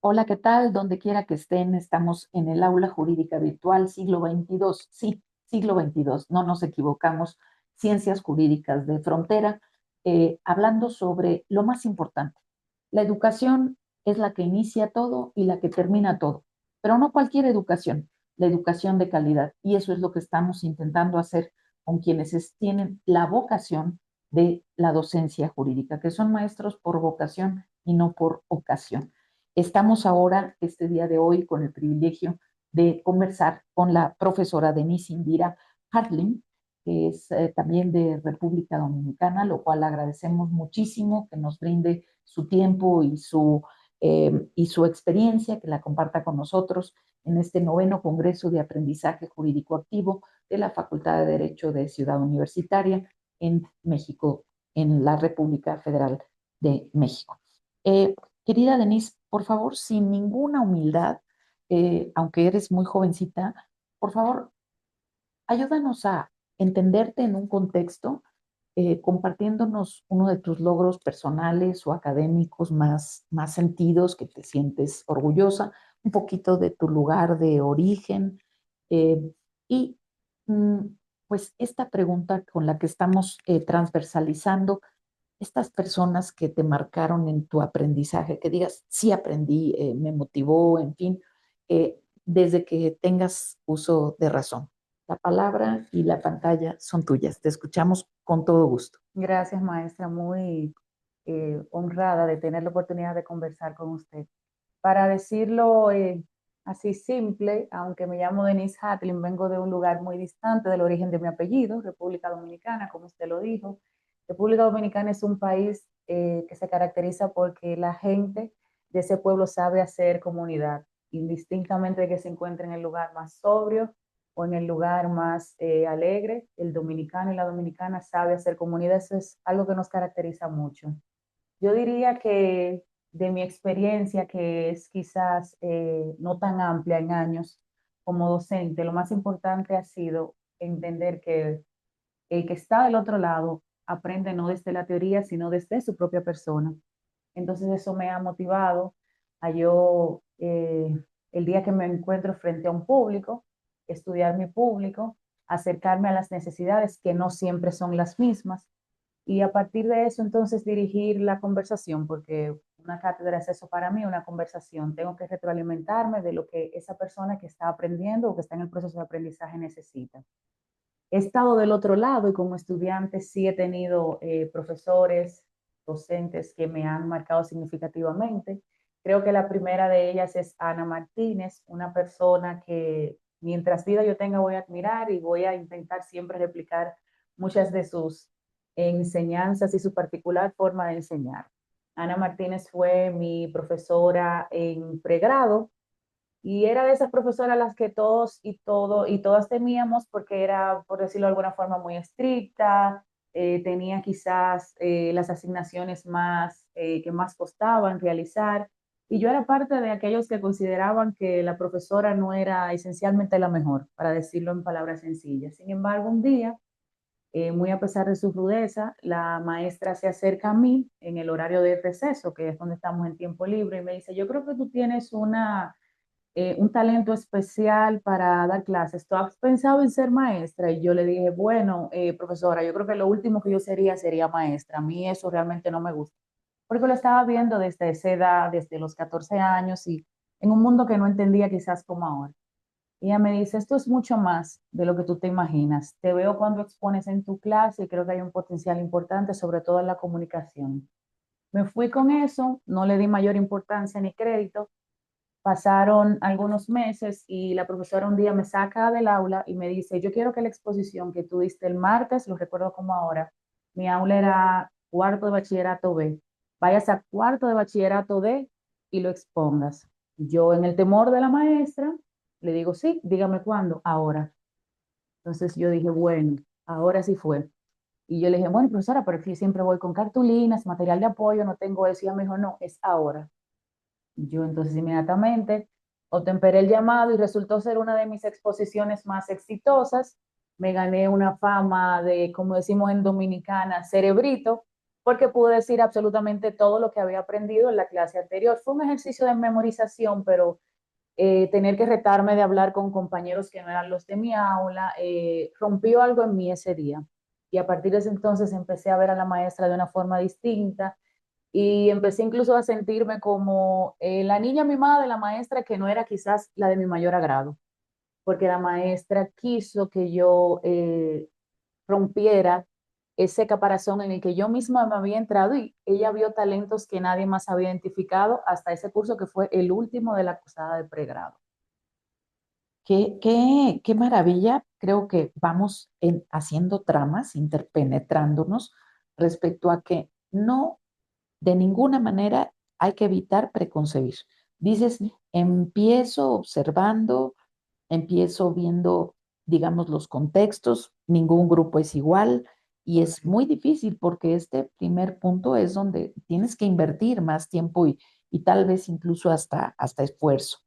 Hola, ¿qué tal? Donde quiera que estén, estamos en el aula jurídica virtual siglo XXII. Sí, siglo XXII, no nos equivocamos. Ciencias jurídicas de frontera, hablando sobre lo más importante. La educación es la que inicia todo y la que termina todo, pero no cualquier educación, la educación de calidad. Y eso es lo que estamos intentando hacer con quienes tienen la vocación de la docencia jurídica, que son maestros por vocación y no por ocasión. Estamos ahora, este día de hoy, con el privilegio de conversar con la profesora Denise Indira Hartling, que es también de República Dominicana, lo cual agradecemos muchísimo que nos brinde su tiempo y su experiencia, que la comparta con nosotros en este noveno Congreso de Aprendizaje Jurídico Activo de la Facultad de Derecho de Ciudad Universitaria en México, en la República Federal de México. Eh, Querida Denise, por favor, sin ninguna humildad, aunque eres muy jovencita, por favor, ayúdanos a entenderte en un contexto, compartiéndonos uno de tus logros personales o académicos más sentidos, que te sientes orgullosa, un poquito de tu lugar de origen. eh, y mm, pues esta pregunta con la que estamos transversalizando estas personas que te marcaron en tu aprendizaje, que digas, sí aprendí, me motivó, en fin, desde que tengas uso de razón. La palabra y la pantalla son tuyas. Te escuchamos con todo gusto. Gracias, maestra, muy honrada de tener la oportunidad de conversar con usted. Para decirlo así simple, aunque me llamo Denise Hatlin, vengo de un lugar muy distante del origen de mi apellido, República Dominicana, como usted lo dijo. República Dominicana es un país que se caracteriza porque la gente de ese pueblo sabe hacer comunidad, indistintamente de que se encuentre en el lugar más sobrio o en el lugar más alegre. El dominicano y la dominicana sabe hacer comunidad, eso es algo que nos caracteriza mucho. Yo diría que de mi experiencia, que es quizás no tan amplia en años como docente, lo más importante ha sido entender que el que está del otro lado aprende no desde la teoría, sino desde su propia persona. Entonces eso me ha motivado a yo, el día que me encuentro frente a un público, estudiar mi público, acercarme a las necesidades que no siempre son las mismas y a partir de eso entonces dirigir la conversación, porque una cátedra es eso para mí, una conversación. Tengo que retroalimentarme de lo que esa persona que está aprendiendo o que está en el proceso de aprendizaje necesita. He estado del otro lado y como estudiante sí he tenido profesores, docentes que me han marcado significativamente. Creo que la primera de ellas es Ana Martínez, una persona que mientras vida yo tenga voy a admirar y voy a intentar siempre replicar muchas de sus enseñanzas y su particular forma de enseñar. Ana Martínez fue mi profesora en pregrado y era de esas profesoras las que todos y todas temíamos porque era, por decirlo de alguna forma, muy estricta, tenía quizás las asignaciones que más costaban realizar. Y yo era parte de aquellos que consideraban que la profesora no era esencialmente la mejor, para decirlo en palabras sencillas. Sin embargo, un día, muy a pesar de su rudeza, la maestra se acerca a mí en el horario de receso, que es donde estamos en tiempo libre, y me dice, yo creo que tú tienes un talento especial para dar clases. ¿Tú has pensado en ser maestra? Y yo le dije, bueno, profesora, yo creo que lo último que yo sería maestra. A mí eso realmente no me gusta. Porque lo estaba viendo desde esa edad, desde los 14 años y en un mundo que no entendía quizás como ahora. Y ella me dice, esto es mucho más de lo que tú te imaginas. Te veo cuando expones en tu clase y creo que hay un potencial importante, sobre todo en la comunicación. Me fui con eso, no le di mayor importancia ni crédito. Pasaron algunos meses y la profesora un día me saca del aula y me dice, yo quiero que la exposición que tú diste el martes, lo recuerdo como ahora, mi aula era cuarto de bachillerato B, vayas a cuarto de bachillerato D y lo expongas. Yo en el temor de la maestra le digo, sí, dígame cuándo, ahora. Entonces yo dije, bueno, ahora sí fue. Y yo le dije, bueno, profesora, pero es que yo siempre voy con cartulinas, material de apoyo, no tengo eso. Y ella me dijo, no, es ahora. Yo entonces inmediatamente obtemperé el llamado y resultó ser una de mis exposiciones más exitosas. Me gané una fama de, como decimos en Dominicana, cerebrito, porque pude decir absolutamente todo lo que había aprendido en la clase anterior. Fue un ejercicio de memorización, pero tener que retarme de hablar con compañeros que no eran los de mi aula, rompió algo en mí ese día. Y a partir de ese entonces empecé a ver a la maestra de una forma distinta y empecé incluso a sentirme como la niña mimada de la maestra que no era quizás la de mi mayor agrado, porque la maestra quiso que yo rompiera ese caparazón en el que yo misma me había entrado y ella vio talentos que nadie más había identificado hasta ese curso que fue el último de la cursada de pregrado. Qué maravilla. Creo que vamos haciendo tramas, interpenetrándonos respecto a que no, de ninguna manera hay que evitar preconcebir. Dices, empiezo observando, empiezo viendo, digamos, los contextos, ningún grupo es igual y es muy difícil porque este primer punto es donde tienes que invertir más tiempo y tal vez incluso hasta esfuerzo.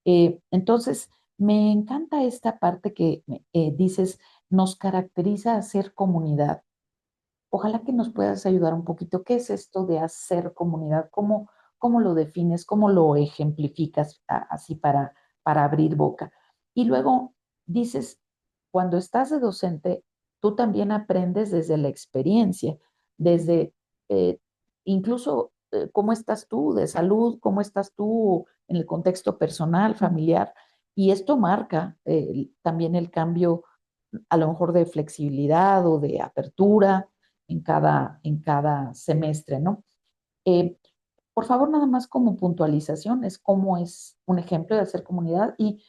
Entonces, me encanta esta parte que dices, nos caracteriza hacer comunidad. Ojalá que nos puedas ayudar un poquito. ¿Qué es esto de hacer comunidad? ¿Cómo lo defines? ¿Cómo lo ejemplificas así para abrir boca? Y luego dices, cuando estás de docente, tú también aprendes desde la experiencia, desde eh, incluso cómo estás tú de salud, cómo estás tú en el contexto personal, familiar. Y esto marca también el cambio a lo mejor de flexibilidad o de apertura en cada semestre, ¿no? Eh, por favor, nada más como puntualización, es cómo es un ejemplo de hacer comunidad. Y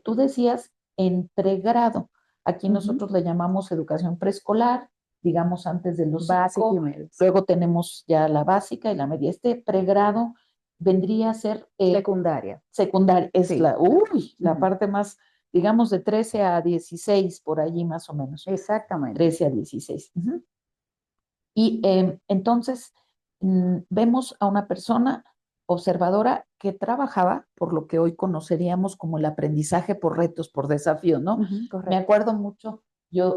tú decías en pregrado, aquí Uh -huh. nosotros le llamamos educación preescolar, digamos antes de los Básico y 5, medio. luego tenemos ya la básica y la media. Este pregrado vendría a ser Secundaria. secundaria, es Sí. la Uh-huh. parte más, digamos, de 13 a 16 por allí más o menos, Exactamente. 13 a 16. Uh-huh. Y entonces vemos a una persona observadora que trabajaba por lo que hoy conoceríamos como el aprendizaje por retos, por desafíos, ¿no? Uh-huh. Me Correcto. acuerdo mucho,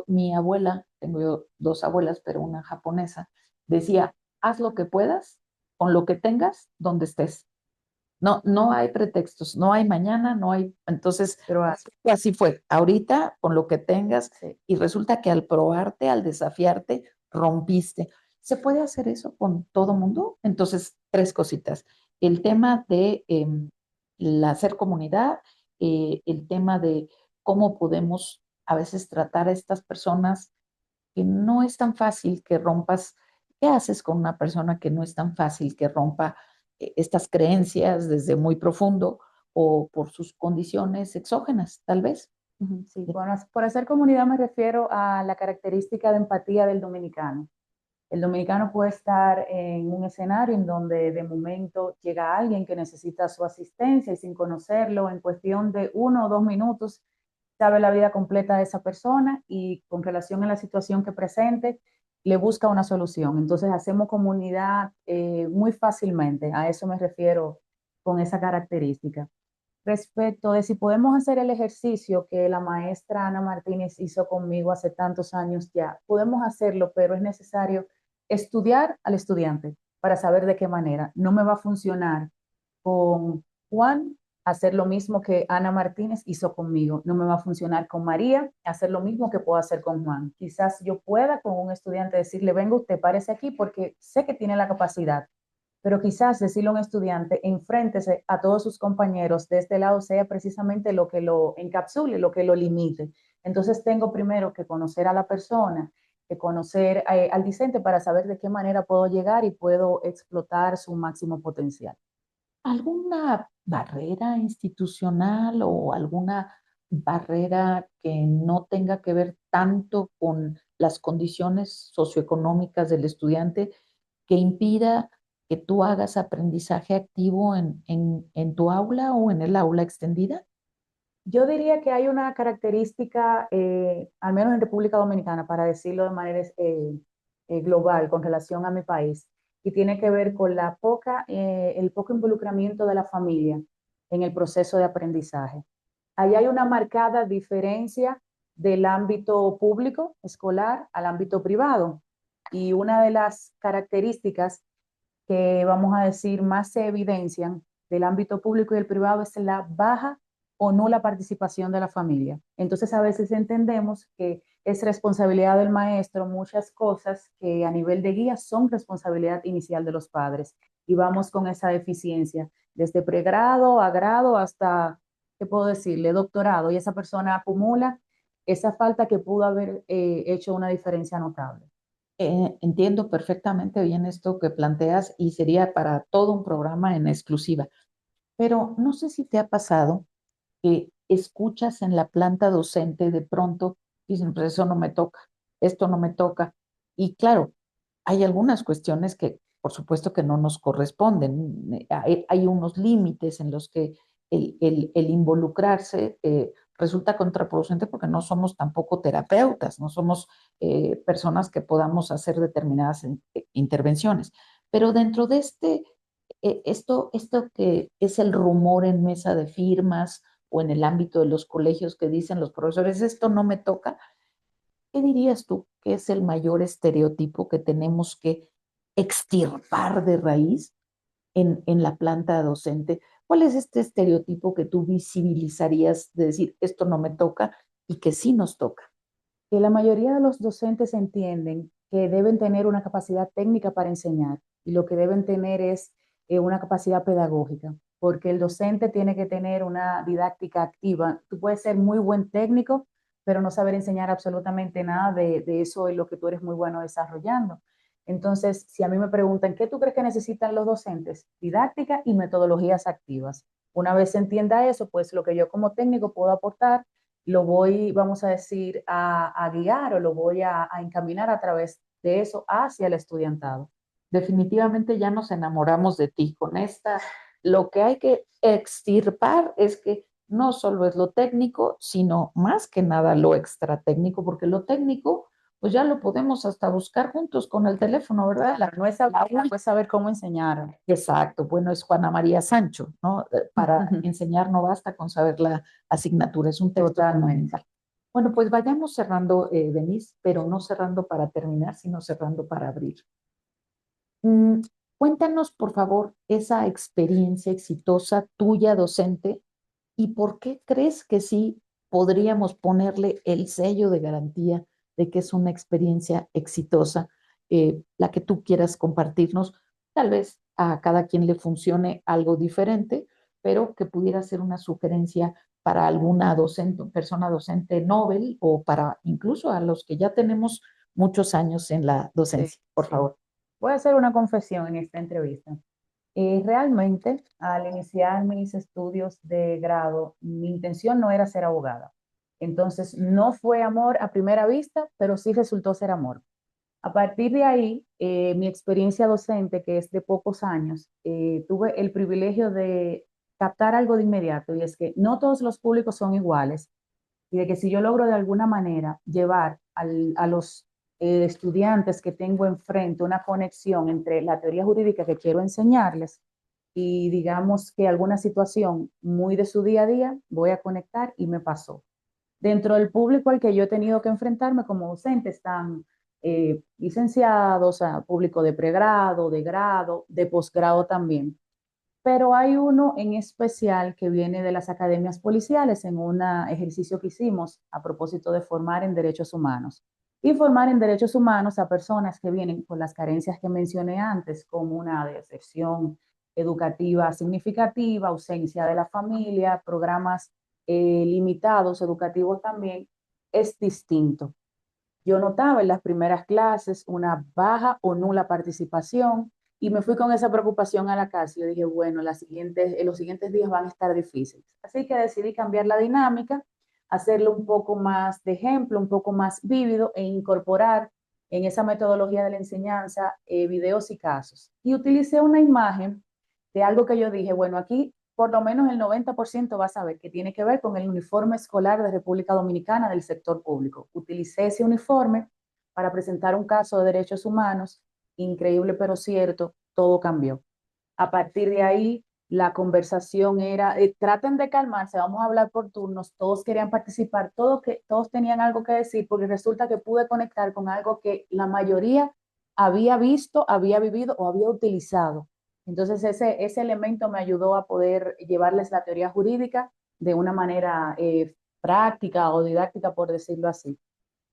mi abuela, tengo yo dos abuelas, pero una japonesa, decía, haz lo que puedas, con lo que tengas, donde estés. No, no hay pretextos, no hay mañana, no hay. Entonces, Pero así. así fue. Ahorita, con lo que tengas, Sí. y resulta que al probarte, al desafiarte, rompiste. ¿Se puede hacer eso con todo mundo? Entonces, tres cositas. El tema de la hacer comunidad, el tema de cómo podemos a veces tratar a estas personas que no es tan fácil que rompas. ¿Qué haces con una persona que no es tan fácil que rompa estas creencias desde muy profundo o por sus condiciones exógenas, tal vez? Uh-huh. Sí. Bueno, por hacer comunidad me refiero a la característica de empatía del dominicano. El dominicano puede estar en un escenario en donde de momento llega alguien que necesita su asistencia y sin conocerlo, en cuestión de 1 o 2 minutos, sabe la vida completa de esa persona y con relación a la situación que presente, le busca una solución. Entonces hacemos comunidad muy fácilmente, a eso me refiero con esa característica. Respecto de si podemos hacer el ejercicio que la maestra Ana Martínez hizo conmigo hace tantos años ya, podemos hacerlo, pero es necesario estudiar al estudiante para saber de qué manera. No me va a funcionar con Juan hacer lo mismo que Ana Martínez hizo conmigo. No me va a funcionar con María hacer lo mismo que puedo hacer con Juan. Quizás yo pueda con un estudiante decirle, venga usted, párese aquí porque sé que tiene la capacidad, pero quizás decirle a un estudiante, enfréntese a todos sus compañeros de este lado sea precisamente lo que lo encapsule, lo que lo limite. Entonces tengo primero que conocer a la persona, que conocer al discente para saber de qué manera puedo llegar y puedo explotar su máximo potencial. ¿Alguna barrera institucional o alguna barrera que no tenga que ver tanto con las condiciones socioeconómicas del estudiante que impida que tú hagas aprendizaje activo en tu aula o en el aula extendida? Yo diría que hay una característica, al menos en República Dominicana, para decirlo de manera global con relación a mi país, y tiene que ver con el poco involucramiento de la familia en el proceso de aprendizaje. Ahí hay una marcada diferencia del ámbito público escolar al ámbito privado. y una de las características que vamos a decir más se evidencian del ámbito público y el privado es la baja o nula participación de la familia. Entonces a veces entendemos que es responsabilidad del maestro muchas cosas que a nivel de guía son responsabilidad inicial de los padres y vamos con esa deficiencia desde pregrado a grado hasta, ¿qué puedo decirle?, doctorado, y esa persona acumula esa falta que pudo haber hecho una diferencia notable. Entiendo perfectamente bien esto que planteas y sería para todo un programa en exclusiva, pero no sé si te ha pasado que escuchas en la planta docente de pronto, dicen, pues eso no me toca, esto no me toca. Y claro, hay algunas cuestiones que por supuesto que no nos corresponden. Hay unos límites en los que el involucrarse resulta contraproducente porque no somos tampoco terapeutas, no somos personas que podamos hacer determinadas intervenciones. Pero dentro de esto que es el rumor en mesa de firmas o en el ámbito de los colegios que dicen los profesores, esto no me toca, ¿qué dirías tú que es el mayor estereotipo que tenemos que extirpar de raíz en la planta docente? ¿Cuál es este estereotipo que tú visibilizarías de decir, esto no me toca y que sí nos toca? Que la mayoría de los docentes entienden que deben tener una capacidad técnica para enseñar y lo que deben tener es una capacidad pedagógica, porque el docente tiene que tener una didáctica activa. Tú puedes ser muy buen técnico, pero no saber enseñar absolutamente nada de eso es lo que tú eres muy bueno desarrollando. Entonces, si a mí me preguntan, ¿qué tú crees que necesitan los docentes? Didáctica y metodologías activas. Una vez se entienda eso, pues lo que yo como técnico puedo aportar lo voy, vamos a decir, a guiar o lo voy a encaminar a través de eso hacia el estudiantado. Definitivamente ya nos enamoramos de ti con esta. Lo que hay que extirpar es que no solo es lo técnico, sino más que nada lo extra técnico, porque lo técnico, pues ya lo podemos hasta buscar juntos con el teléfono, ¿verdad? No es saber, pues saber cómo enseñar. Exacto, bueno, es Juana María Sancho, ¿no? Para enseñar no basta con saber la asignatura, es un texto fundamental. Bueno, pues vayamos cerrando, Denise, pero no cerrando para terminar, sino cerrando para abrir. Mm, Cuéntanos, por favor, esa experiencia exitosa tuya docente y por qué crees que sí podríamos ponerle el sello de garantía de que es una experiencia exitosa, la que tú quieras compartirnos. Tal vez a cada quien le funcione algo diferente, pero que pudiera ser una sugerencia para alguna docente, persona docente Nobel o para incluso a los que ya tenemos muchos años en la Sí, docencia, por sí. favor. Voy a hacer una confesión en esta entrevista. Realmente, al iniciar mis estudios de grado, mi intención no era ser abogada. Entonces, no fue amor a primera vista, pero sí resultó ser amor. A partir de ahí, mi experiencia docente, que es de pocos años, tuve el privilegio de captar algo de inmediato, y es que no todos los públicos son iguales, y de que si yo logro de alguna manera llevar a los estudiantes que tengo enfrente una conexión entre la teoría jurídica que quiero enseñarles y digamos que alguna situación muy de su día a día, voy a conectar y me pasó. Dentro del público al que yo he tenido que enfrentarme como docente están licenciados, público de pregrado, de grado, de posgrado también. Pero hay uno en especial que viene de las academias policiales en un ejercicio que hicimos a propósito de formar en derechos humanos. Y formar en derechos humanos a personas que vienen con las carencias que mencioné antes, como una deserción educativa significativa, ausencia de la familia, programas limitados educativos también, es distinto. Yo notaba en las primeras clases una baja o nula participación y me fui con esa preocupación a la casa. Yo dije, bueno, los siguientes días van a estar difíciles. Así que decidí cambiar la dinámica, hacerlo un poco más de ejemplo, un poco más vívido e incorporar en esa metodología de la enseñanza videos y casos. Y utilicé una imagen de algo que yo dije, bueno, aquí por lo menos el 90% va a saber que tiene que ver con el uniforme escolar de República Dominicana del sector público. Utilicé ese uniforme para presentar un caso de derechos humanos, increíble pero cierto, todo cambió. A partir de ahí, la conversación era, traten de calmarse, vamos a hablar por turnos, todos querían participar, todos tenían algo que decir, porque resulta que pude conectar con algo que la mayoría había visto, había vivido o había utilizado. Entonces ese elemento me ayudó a poder llevarles la teoría jurídica de una manera práctica o didáctica, por decirlo así.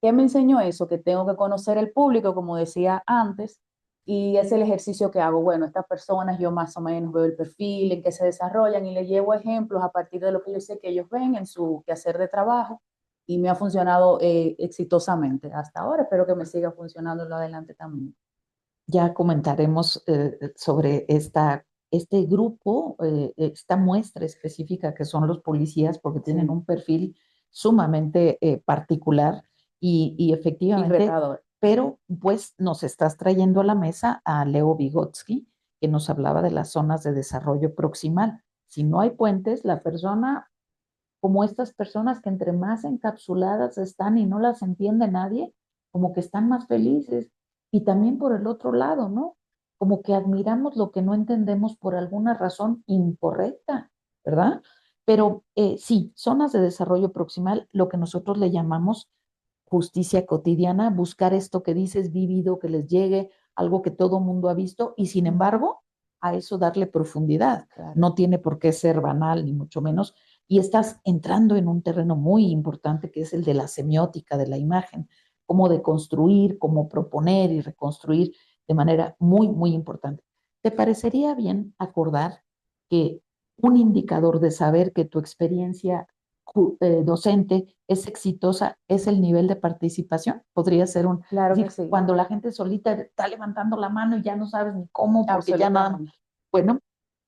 ¿Qué me enseñó eso? Que tengo que conocer el público, como decía antes, y es el ejercicio que hago. Bueno, estas personas yo más o menos veo el perfil, en qué se desarrollan y les llevo ejemplos a partir de lo que yo sé que ellos ven en su quehacer de trabajo y me ha funcionado exitosamente hasta ahora. Espero que me siga funcionando en lo adelante también. Ya comentaremos sobre este grupo, esta muestra específica que son los policías, porque tienen Sí, un perfil sumamente particular y y efectivamente, retador. pero pues nos estás trayendo a la mesa a Leo Vygotsky, que nos hablaba de las zonas de desarrollo proximal. Si no hay puentes, la persona, como estas personas que entre más encapsuladas están y no las entiende nadie, como que están más felices. Y también por el otro lado, ¿no? Como que admiramos lo que no entendemos por alguna razón incorrecta, ¿verdad? Pero sí, zonas de desarrollo proximal, lo que nosotros le llamamos justicia cotidiana, buscar esto que dices vivido, que les llegue, algo que todo mundo ha visto, y sin embargo, a eso darle profundidad. Claro. No tiene por qué ser banal, ni mucho menos, y estás entrando en un terreno muy importante que es el de la semiótica de la imagen, cómo de construir, cómo proponer y reconstruir de manera muy, muy importante. ¿Te parecería bien acordar que un indicador de saber que tu experiencia docente es exitosa es el nivel de participación? Podría ser es Claro que decir, sí, cuando la gente solita está levantando la mano y ya no sabes ni cómo, porque ya nada más, absolutamente. bueno,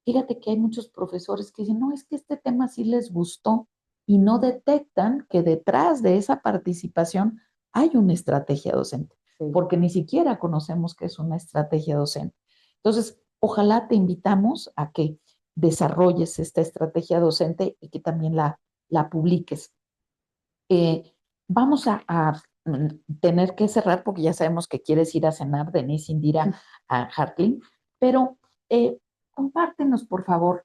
fíjate que hay muchos profesores que dicen, no, es que este tema sí les gustó y no detectan que detrás de esa participación hay una estrategia docente, Sí. porque ni siquiera conocemos qué es una estrategia docente. Entonces, ojalá te invitamos a que desarrolles esta estrategia docente y que también la publiques. Vamos tener que cerrar porque ya sabemos que quieres ir a cenar, Denise Indira, a Hartling, pero eh, compártenos, por favor,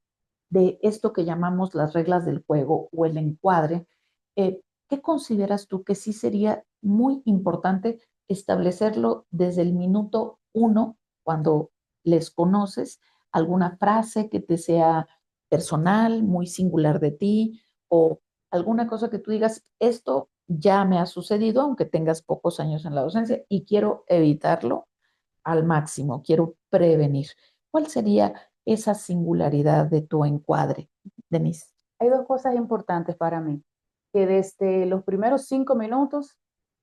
de esto que llamamos las reglas del juego o el encuadre. ¿Qué consideras tú que sí sería muy importante establecerlo desde el minuto uno, cuando les conoces? ¿Alguna frase que te sea personal, muy singular de ti, o alguna cosa que tú digas, esto ya me ha sucedido, aunque tengas pocos años en la docencia, y quiero evitarlo al máximo, quiero prevenir? ¿Cuál sería esa singularidad de tu encuadre, Denise? Hay dos cosas importantes para mí, que desde los primeros 5 minutos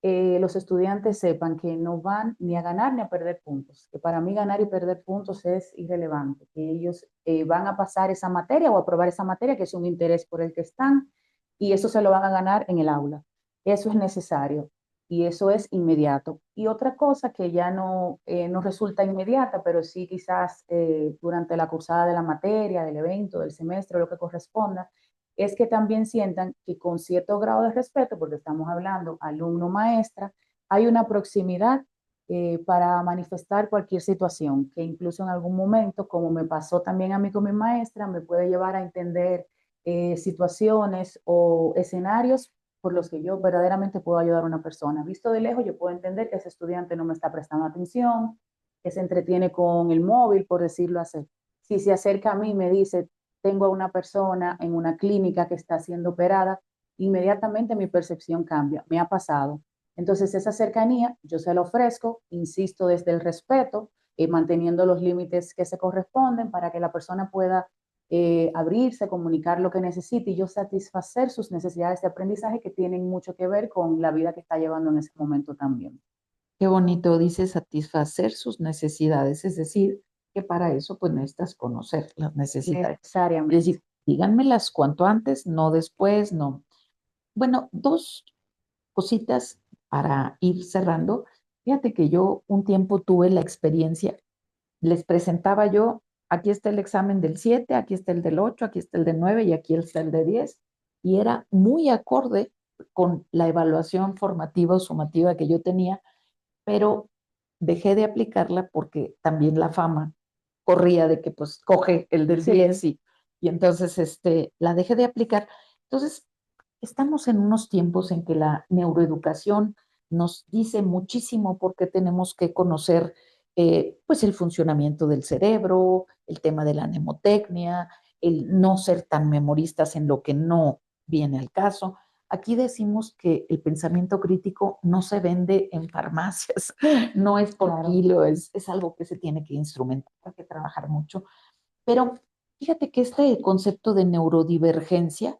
los estudiantes sepan que no van ni a ganar ni a perder puntos, que para mí ganar y perder puntos es irrelevante, que ellos van a pasar esa materia o aprobar esa materia, que es un interés por el que están, y eso se lo van a ganar en el aula. Eso es necesario y eso es inmediato. Y otra cosa que ya no resulta inmediata, pero sí quizás durante la cursada de la materia, del evento, del semestre, lo que corresponda, es que también sientan que con cierto grado de respeto, porque estamos hablando alumno-maestra, hay una proximidad para manifestar cualquier situación, que incluso en algún momento, como me pasó también a mí con mi maestra, me puede llevar a entender situaciones o escenarios por los que yo verdaderamente puedo ayudar a una persona. Visto de lejos, yo puedo entender que ese estudiante no me está prestando atención, que se entretiene con el móvil, por decirlo así. Si se acerca a mí y me dice, tengo a una persona en una clínica que está siendo operada, inmediatamente mi percepción cambia. Me ha pasado. Entonces, esa cercanía yo se la ofrezco, insisto, desde el respeto, manteniendo los límites que se corresponden para que la persona pueda abrirse, comunicar lo que necesite y yo satisfacer sus necesidades de aprendizaje que tienen mucho que ver con la vida que está llevando en ese momento también. Qué bonito dice satisfacer sus necesidades, es decir, que para eso pues necesitas conocer las necesidades. Es Necesariamente. decir, díganmelas cuanto antes, no después, no. Bueno, dos cositas para ir cerrando. Fíjate que yo un tiempo tuve la experiencia, les presentaba yo, aquí está el examen del 7, aquí está el del 8, aquí está el del 9 y aquí está el de 10, y era muy acorde con la evaluación formativa o sumativa que yo tenía, pero dejé de aplicarla porque también la fama corría de que pues coge el del Sí, 10 y entonces la dejé de aplicar. Entonces, estamos en unos tiempos en que la neuroeducación nos dice muchísimo por qué tenemos que conocer pues el funcionamiento del cerebro, el tema de la mnemotecnia, el no ser tan memoristas en lo que no viene al caso. Aquí decimos que el pensamiento crítico no se vende en farmacias, no es por Claro, kilo, es algo que se tiene que instrumentar, hay que trabajar mucho. Pero fíjate que este concepto de neurodivergencia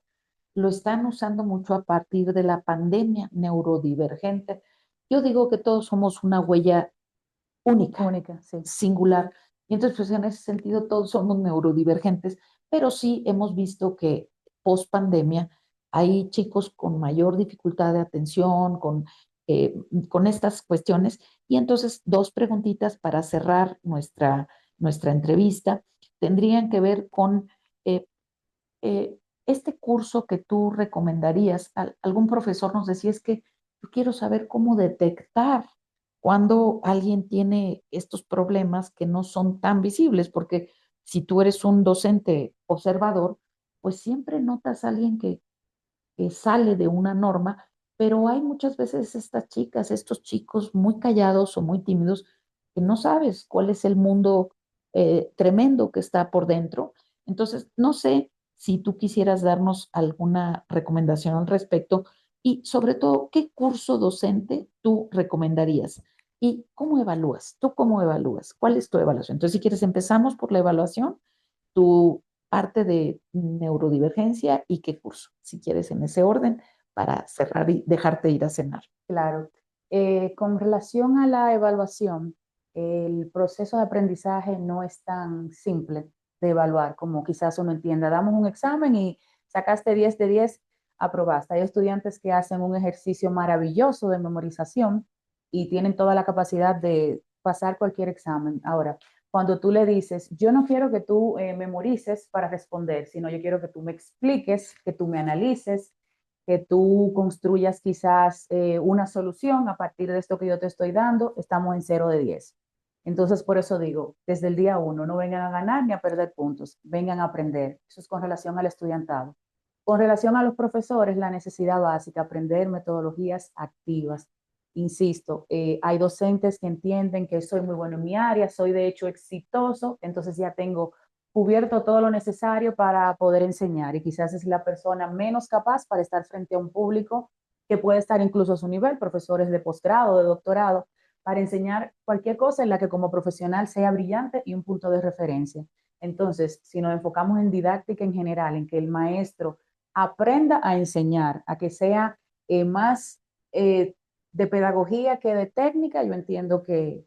lo están usando mucho a partir de la pandemia neurodivergente. Yo digo que todos somos una huella única, única, sí. singular. Y entonces, pues en ese sentido, todos somos neurodivergentes, pero sí hemos visto que post pandemia hay chicos con mayor dificultad de atención, con estas cuestiones. Y entonces, dos preguntitas para cerrar nuestra entrevista tendrían que ver con eh, este curso que tú recomendarías. Algún profesor nos decía, es que yo quiero saber cómo detectar cuando alguien tiene estos problemas que no son tan visibles, porque si tú eres un docente observador, pues siempre notas a alguien que sale de una norma, pero hay muchas veces estas chicas, estos chicos muy callados o muy tímidos, que no sabes cuál es el mundo tremendo que está por dentro. Entonces, no sé si tú quisieras darnos alguna recomendación al respecto y sobre todo, ¿qué curso docente tú recomendarías? ¿Y cómo evalúas? ¿Tú cómo evalúas? ¿Cuál es tu evaluación? Entonces, si quieres, empezamos por la evaluación. Tu parte de neurodivergencia y qué curso, si quieres en ese orden, para cerrar y dejarte ir a cenar. Claro. Con relación a la evaluación, el proceso de aprendizaje no es tan simple de evaluar como quizás uno entienda. Damos un examen y sacaste 10 de 10, aprobaste. Hay estudiantes que hacen un ejercicio maravilloso de memorización y tienen toda la capacidad de pasar cualquier examen. Ahora, cuando tú le dices, yo no quiero que tú memorices para responder, sino yo quiero que tú me expliques, que tú me analices, que tú construyas quizás una solución a partir de esto que yo te estoy dando, estamos en 0 de 10. Entonces, por eso digo, desde el día uno, no vengan a ganar ni a perder puntos, vengan a aprender. Eso es con relación al estudiantado. Con relación a los profesores, la necesidad básica, aprender metodologías activas. Insisto, hay docentes que entienden que soy muy bueno en mi área, soy de hecho exitoso, entonces ya tengo cubierto todo lo necesario para poder enseñar y quizás es la persona menos capaz para estar frente a un público que puede estar incluso a su nivel, profesores de posgrado, de doctorado, para enseñar cualquier cosa en la que como profesional sea brillante y un punto de referencia. Entonces, si nos enfocamos en didáctica en general, en que el maestro aprenda a enseñar, a que sea más de pedagogía que de técnica, yo entiendo que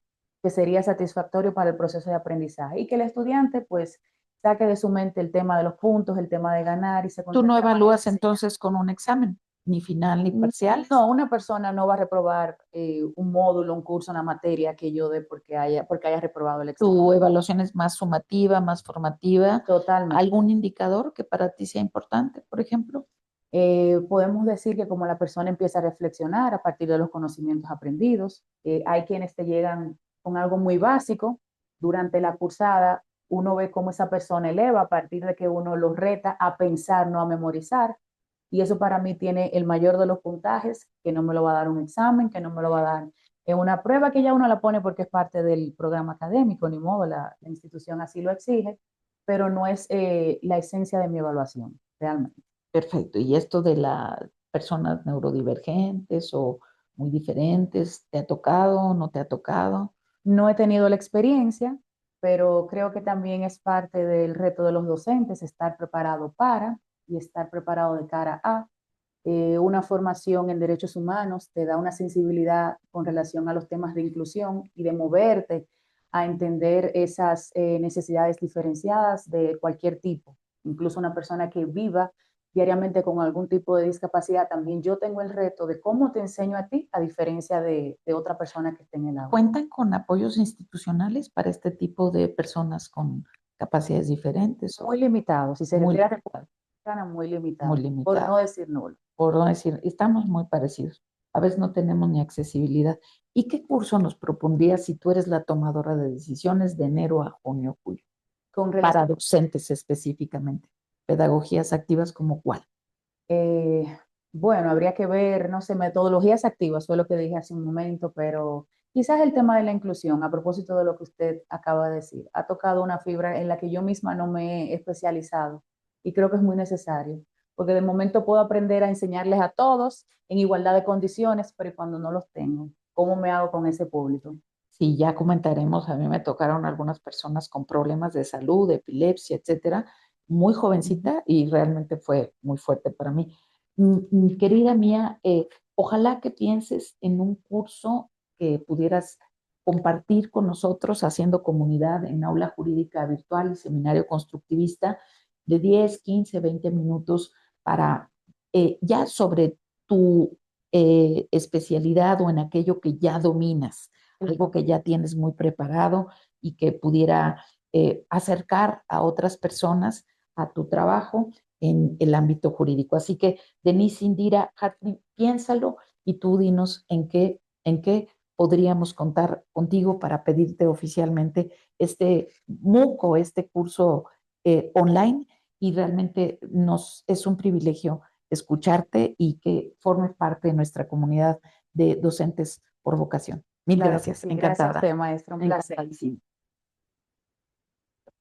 sería satisfactorio para el proceso de aprendizaje y que el estudiante pues saque de su mente el tema de los puntos, el tema de ganar y se Tú no concentre más en evalúas enseñar. entonces con un examen, ni final ni parciales. No, una persona no va a reprobar un módulo, un curso, una materia que yo dé porque haya reprobado el examen. Tu evaluación es más sumativa, más formativa. Totalmente. ¿Algún indicador que para ti sea importante, por ejemplo? Podemos decir que como la persona empieza a reflexionar a partir de los conocimientos aprendidos, hay quienes te llegan con algo muy básico durante la cursada, uno ve cómo esa persona eleva a partir de que uno los reta a pensar, no a memorizar, y eso para mí tiene el mayor de los puntajes, que no me lo va a dar un examen, que no me lo va a dar en una prueba que ya uno la pone porque es parte del programa académico, ni modo, la institución así lo exige, pero no es la esencia de mi evaluación, realmente. Perfecto. ¿Y esto de las personas neurodivergentes o muy diferentes, te ha tocado, no te ha tocado? No he tenido la experiencia, pero creo que también es parte del reto de los docentes estar preparado para y estar preparado de cara a. Una formación en derechos humanos te da una sensibilidad con relación a los temas de inclusión y de moverte a entender esas necesidades diferenciadas de cualquier tipo. Incluso una persona que viva diariamente con algún tipo de discapacidad, también yo tengo el reto de cómo te enseño a ti a diferencia de otra persona que esté en el aula. ¿Cuentan con apoyos institucionales para este tipo de personas con capacidades diferentes Muy o limitado, si se muy refiere a limitados? República Dominicana, muy Muy limitado, por no limitados, decir nulo. por no decir, estamos muy parecidos. A veces no tenemos ni accesibilidad. ¿Y qué curso nos propondrías si tú eres la tomadora de decisiones de enero a junio, julio? Con Para relación, docentes específicamente. Pedagogías activas como cuál. eh, bueno, habría que ver, no sé, metodologías activas, fue lo que dije hace un momento, pero Quizás el tema de la inclusión, a propósito de lo que usted acaba de decir, ha tocado una fibra en la que yo misma no me he especializado y creo que es muy necesario, porque de momento puedo aprender a enseñarles a todos en igualdad de condiciones, pero cuando no los tengo, ¿cómo me hago con ese público? Sí, ya comentaremos, a mí me tocaron algunas personas con problemas de salud, de epilepsia, etcétera, muy Ujú. jovencita y realmente fue muy fuerte para mí. Querida mía, ojalá que pienses en un curso que pudieras compartir con nosotros haciendo comunidad en aula jurídica virtual y seminario constructivista de 10, 15, 20 minutos para ya sobre tu especialidad o en aquello que ya dominas, algo que ya tienes muy preparado y que pudiera acercar a otras personas a tu trabajo en el ámbito jurídico. Así que, Denise Indira Hartley, piénsalo y tú dinos en qué podríamos contar contigo para pedirte oficialmente este MOOC, este curso online, y realmente es un privilegio escucharte y que formes parte de nuestra comunidad de docentes por vocación. Mil Claro que gracias, sí. Gracias a encantada. usted, maestra. Un placer. Encantadísimo.